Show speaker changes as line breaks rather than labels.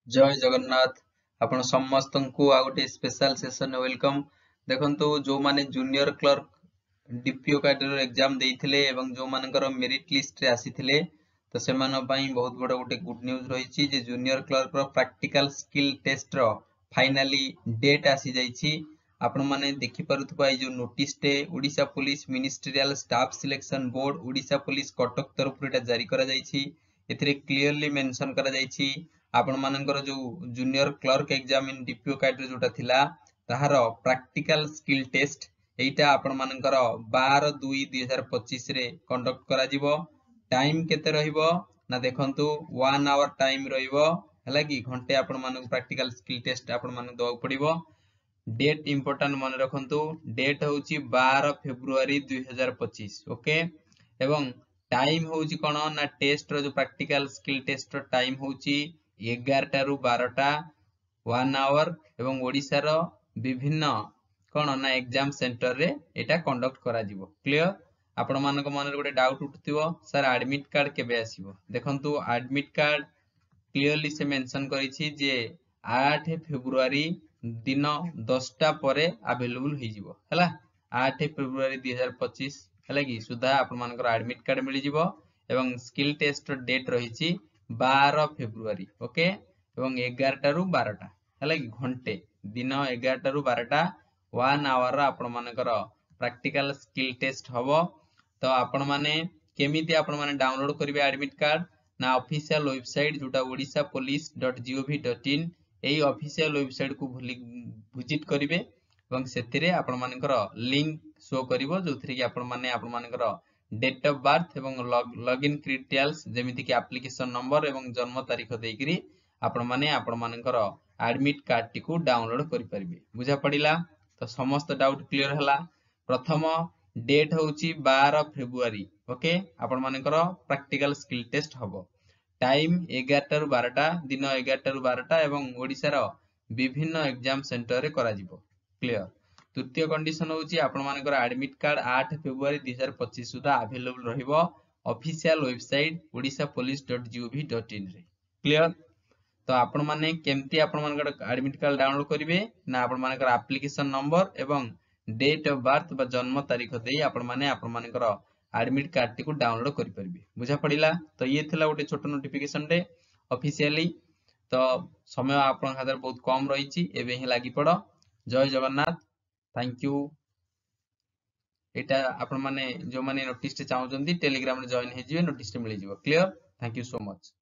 जय जगन्नाथ आपण समस्त को आ गोटे स्पेशल सेशन वेलकम। देखंतु जो माने junior clerk DPO cadre exam देइथिले एवं जो मानकर मेरिट लिस्ट रे आसीथिले तो सेमान पई बहुत बड़ गोटे गुड न्यूज रहिछि जे जूनियर क्लर्क रो प्रैक्टिकल स्किल टेस्ट रो फाइनली डेट आसी जाइछि। आपण माने देखि परथुबा ए जो नोटिस टे Odisha police ministerial staff selection board Odisha police Cuttack तरफ एटा जारी करा जाइछि। एथिरे क्लियरली मेंशन करा जाइछि आपण मानकर जो junior clerk exam in DPO cadre जोटा थिला ताहार प्रैक्टिकल स्किल टेस्ट एटा आपण मानकर 12/2/2025 रे कंडक्ट करा जिवो। टाइम केते रहिबो ना देखंतु 1 आवर टाइम रहिबो हला कि घंटे आपण मानक प्रैक्टिकल स्किल टेस्ट आपण मानक दो पड़िबो। डेट इंपोर्टेंट मन रखंतु डेट होउची 12 फेब्रुआरी 2025 ओके। एवं टाइम होउची कोन ना टेस्ट रो जो प्रैक्टिकल स्किल टेस्ट रो टाइम होउची 11 रु 12 1 आवर एवं ओडिसा रो विभिन्न कोन ना एग्जाम सेंटर रे एटा कंडक्ट करा जिवो। क्लियर आपण मानक मन रे गोटे डाउट उठतिबो सर एडमिट कार्ड केबे आसीबो। देखंतु एडमिट कार्ड क्लियरली से मेंशन करिछि जे 8 फेब्रुआरी दिन 10टा परे अवेलेबल होई जिवो हला। 8 फेब्रुआरी 2025 हला कि सुधा आपण मानकर एडमिट कार्ड मिली जिवो एवं स्किल टेस्ट डेट रहिछि 12 फेब्रुआरी ओके एवं 11 रु 12 हला कि घंटे दिन 11 रु 12 1 आवर आपण मानकर प्रैक्टिकल स्किल टेस्ट हबो। तो आपण माने केमिति आपण माने डाउनलोड करिवे एडमिट कार्ड ना ऑफिशियल वेबसाइट जोटा odishapolice.gov.in एई ऑफिशियल वेबसाइट को विजिट करिवे एवं सेथिरे आपण मानकर लिंक शो करिवो जोथरे कि आपण मानकर डेट ऑफ बर्थ एवं लॉगिन क्रेडेंशियल्स जेमिति कि एप्लिकेशन नंबर एवं जन्म तारीख देकरी आपण मानकर एडमिट कार्ड टी को डाउनलोड करि परिबे। बुझा पडिला तो समस्त डाउट क्लियर हला। प्रथम डेट होउची 12 फेब्रुआरी ओके आपण मानकर प्रैक्टिकल स्किल टेस्ट हबो। टाइम 11 रु 12 दिन 11 रु 12 एवं ओडिसा रो विभिन्न एग्जाम सेंटर रे करा जिवो। क्लियर। तृतीय कंडीशन होउची आपण मानकर एडमिट कार्ड 8 फेब्रुआरी 2025 सुधा अवेलेबल रहिबो ऑफिशियल वेबसाइट odishapolice.gov.in रे। क्लियर। तो आपण माने केमती आपण मानकर एडमिट कार्ड डाउनलोड करिवे ना आपण मानकर एप्लिकेशन नंबर एवं डेट ऑफ बर्थ बा जन्म तारीख देई आपण मानकर एडमिट कार्ड टी को डाउनलोड करि परिबे। बुझा पडिला तो ये थिला गोटे छोट नोटिफिकेशन डे ऑफिशियली। तो समय आपण खातिर बहुत कम रहिछि एबे ही लागि पड़ो। जय जगन्नाथ थैंक यू। एटा आपण माने जो माने नोटिस टे चाहउचंदी टेलीग्राम रे जॉइन हे जिवे नोटिस टे मिलि जिवो। Clear thank you so much.